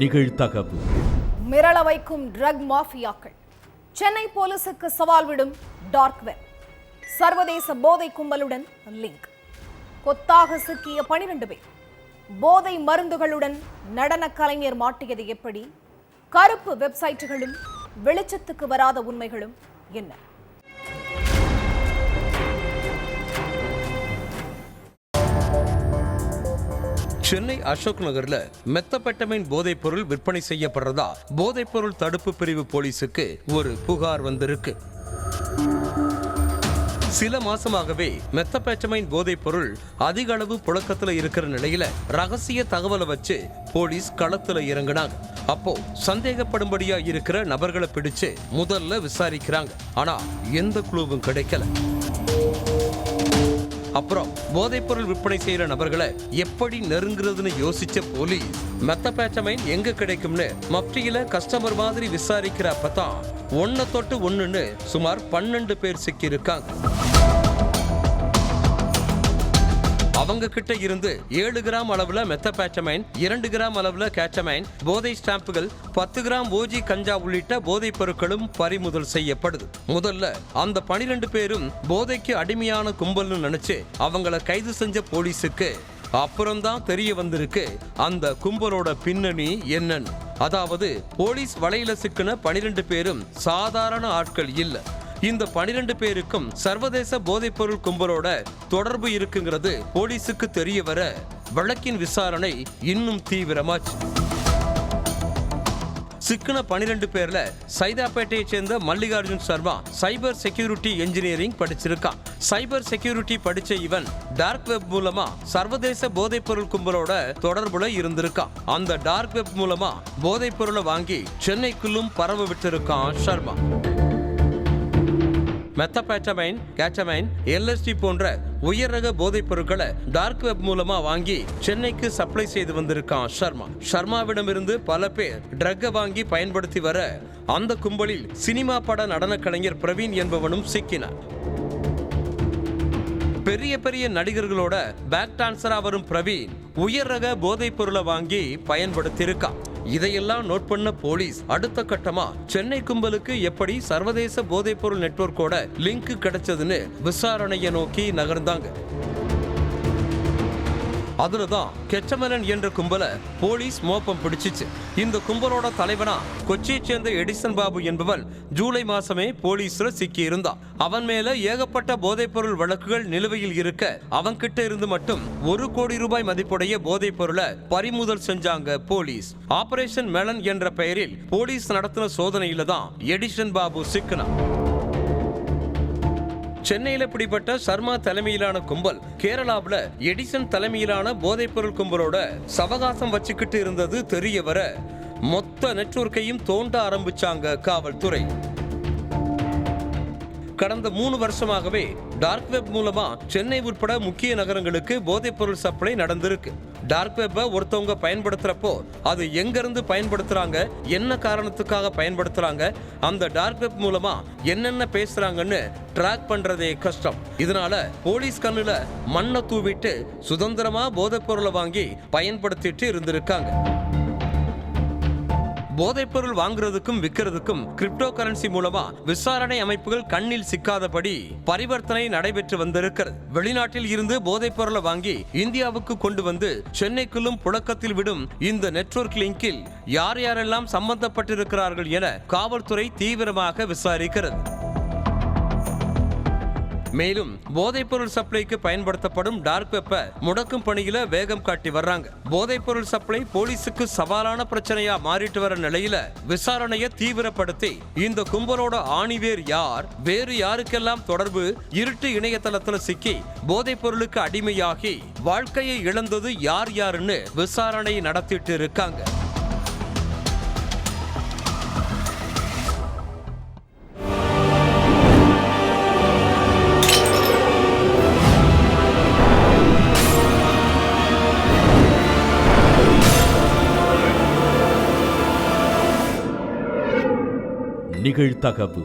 நிகழ்தகவு. மிரள வைக்கும் ட்ரக் மாஃபியாக்கள். சென்னை போலீசுக்கு சவால் விடும் டார்க் வெப். சர்வதேச போதை கும்பலுடன் லிங்க். கொத்தாக சிக்கிய 12 பேர். போதை மருந்துகளுடன் நடன கலைஞர் மாட்டியது எப்படி? கருப்பு வெப்சைட்டுகளும் வெளிச்சத்துக்கு வராத உண்மைகளும் என்ன? சென்னை அசோக் நகர்ல மெத்தபெட்டமைன் போதைப் பொருள் விற்பனை செய்யப்படுறதா போதைப் பொருள் தடுப்பு பிரிவு போலீசுக்கு ஒரு புகார் வந்திருக்கு. சில மாசமாகவே மெத்தபெட்டமைன் போதைப் பொருள் அதிக அளவு புழக்கத்துல இருக்கிற நிலையில ரகசிய தகவலை வச்சு போலீஸ் களத்துல இறங்கினாங்க. அப்போ சந்தேகப்படும்படியா இருக்கிற நபர்களை பிடிச்சு முதல்ல விசாரிக்கிறாங்க. ஆனா எந்த குழுவும் கிடைக்கல. அப்புறம் போதைப்பொருள் விற்பனை செய்யற நபர்களை எப்படி நெருங்குறதுன்னு யோசிச்ச போலீஸ் மெத்தபெட்டமைன் எங்க கிடைக்கும்னு மப்டியில கஸ்டமர் மாதிரி விசாரிக்கிற அப்பதான் ஒன்ன தொட்டு ஒண்ணுன்னு சுமார் 12 பேர் சிக்கி இருக்காங்க. அவங்க கிட்ட இருந்து 7 கிராம் அளவுல மெத்தபெட்டமைன், 2 கிராம் அளவுல கேட்டமைன், போதை ஸ்டாம்புகள், 10 கிராம் ஓஜி கஞ்சா உள்ளிட்ட போதைப் பொருட்களும் பறிமுதல் செய்யப்படுது. முதல்ல அந்த 12 பேரும் போதைக்கு அடிமையான கும்பல்னு நினைச்சு அவங்கள கைது செஞ்ச போலீஸுக்கு அப்புறம்தான் தெரிய வந்திருக்கு அந்த கும்பலோட பின்னணி என்னன்னு. அதாவது போலீஸ் வலையில சிக்கின 12 பேரும் சாதாரண ஆட்கள் இல்ல. இந்த 12 பேருக்கும் சர்வதேச போதைப்பொருள் கும்பலோட தொடர்பு இருக்குங்கிறது போலீசுக்கு தெரிய வர வழக்கின் விசாரணை இன்னும் தீவிரமாச்சு. சிக்கின 12 பேர்ல சைதாப்பேட்டையை சேர்ந்த Mallikarjun Sharma cyber security engineering படிச்சிருக்கான். சைபர் செக்யூரிட்டி படிச்ச இவன் டார்க் வெப் மூலமா சர்வதேச போதைப் பொருள் கும்பலோட தொடர்புல இருந்திருக்கான். அந்த டார்க் வெப் மூலமா போதைப் பொருளை வாங்கி சென்னைக்குள்ளும் பரவ விட்டிருக்கான் சர்மா. மெத்தபெட்டமைன், கேட்டமைன், LSD போன்ற உயர் ரக போதைப் பொருட்களை டார்க் வெப் மூலமா வாங்கி சென்னைக்கு சப்ளை செய்து வந்திருக்கான் சர்மா. சர்மாவிடமிருந்து பல பேர் ட்ரக்கை வாங்கி பயன்படுத்தி வர அந்த கும்பலில் சினிமா பட நடன கலைஞர் பிரவீன் என்பவனும் சிக்கினார். பெரிய பெரிய நடிகர்களோட பேக் டான்சரா வரும் பிரவீன் உயர் ரக போதைப் பொருளை வாங்கி பயன்படுத்தி இருக்கான். இதையெல்லாம் நோட் பண்ண போலீஸ் அடுத்த கட்டமா சென்னை கும்பலுக்கு எப்படி சர்வதேச போதைப் பொருள் நெட்வொர்க்கோட லிங்க் கிடைச்சதுன்னு விசாரணையை நோக்கி நகர்ந்தாங்க. அதுலதான் கெச்சமலன் என்ற கும்பலை போலீஸ் மோப்பம் பிடிச்சிச்சு. இந்த கும்பலோட தலைவனா கொச்சியை சேர்ந்த எடிசன் பாபு என்பவன் ஜூலை மாசமே போலீஸ்ல சிக்கி இருந்தான். அவன் மேல ஏகப்பட்ட போதைப் பொருள் வழக்குகள் நிலுவையில் இருக்க அவன் கிட்ட இருந்து மட்டும் 1 கோடி ரூபாய் மதிப்புடைய போதைப் பொருளை பறிமுதல் செஞ்சாங்க போலீஸ். ஆபரேஷன் மெலன் என்ற பெயரில் போலீஸ் நடத்தின சோதனையில தான் எடிசன் பாபு சிக்கினான். சென்னையில பிடிப்பட்ட சர்மா தலைமையிலான கும்பல் கேரளாவுல எடிசன் தலைமையிலான போதைப் பொருள் கும்பலோட சவகாசம் வச்சுக்கிட்டு இருந்தது தெரிய வர மொத்த நெட்வொர்க்கையும் தோண்ட ஆரம்பிச்சாங்க காவல்துறை. கடந்த 3 வருஷமாகவே டார்க் வெப் மூலமா சென்னை உட்பட முக்கிய நகரங்களுக்கு போதைப் பொருள் சப்ளை நடந்திருக்கு. டார்க் வெப்பை ஒருத்தவங்க பயன்படுத்துறப்போ அது எங்க இருந்து பயன்படுத்துறாங்க, என்ன காரணத்துக்காக பயன்படுத்துறாங்க, அந்த டார்க் வெப் மூலமா என்னென்ன பேசுறாங்கன்னு ட்ராக் பண்றதே கஷ்டம். இதனால போலீஸ் கண்ணுல மண்ணை தூவிட்டு சுதந்திரமா போதைப் பொருளை வாங்கி பயன்படுத்திட்டு இருந்திருக்காங்க. போதைப் பொருள் வாங்குறதுக்கும் விற்கிறதுக்கும் கிரிப்டோ கரன்சி மூலமா விசாரணை அமைப்புகள் கண்ணில் சிக்காதபடி பரிவர்த்தனை நடைபெற்று வந்திருக்கிறது. வெளிநாட்டில் இருந்து போதைப் பொருளை வாங்கி இந்தியாவுக்கு கொண்டு வந்து சென்னைக்குள்ளும் புழக்கத்தில் விடும் இந்த நெட்வொர்க் லிங்கில் யார் யாரெல்லாம் சம்பந்தப்பட்டிருக்கிறார்கள் என காவல்துறை தீவிரமாக விசாரிக்கிறது. மேலும் போதைப் பொருள் சப்ளைக்கு பயன்படுத்தப்படும் டார்க் வெப்பை முடக்கும் பணியில வேகம் காட்டி வர்றாங்க. போதைப் பொருள் சப்ளை போலீசுக்கு சவாலான பிரச்சனையா மாறிட்டு வர நிலையில விசாரணையை தீவிரப்படுத்தி இந்த கும்பலோட ஆணிவேர் யார், வேறு யாருக்கெல்லாம் தொடர்பு, இருட்டு இணையதளத்துல சிக்கி போதைப் பொருளுக்கு அடிமையாகி வாழ்க்கையை இழந்தது யார் யாருன்னு விசாரணை நடத்திட்டு இருக்காங்க. நிகழ்தகவு.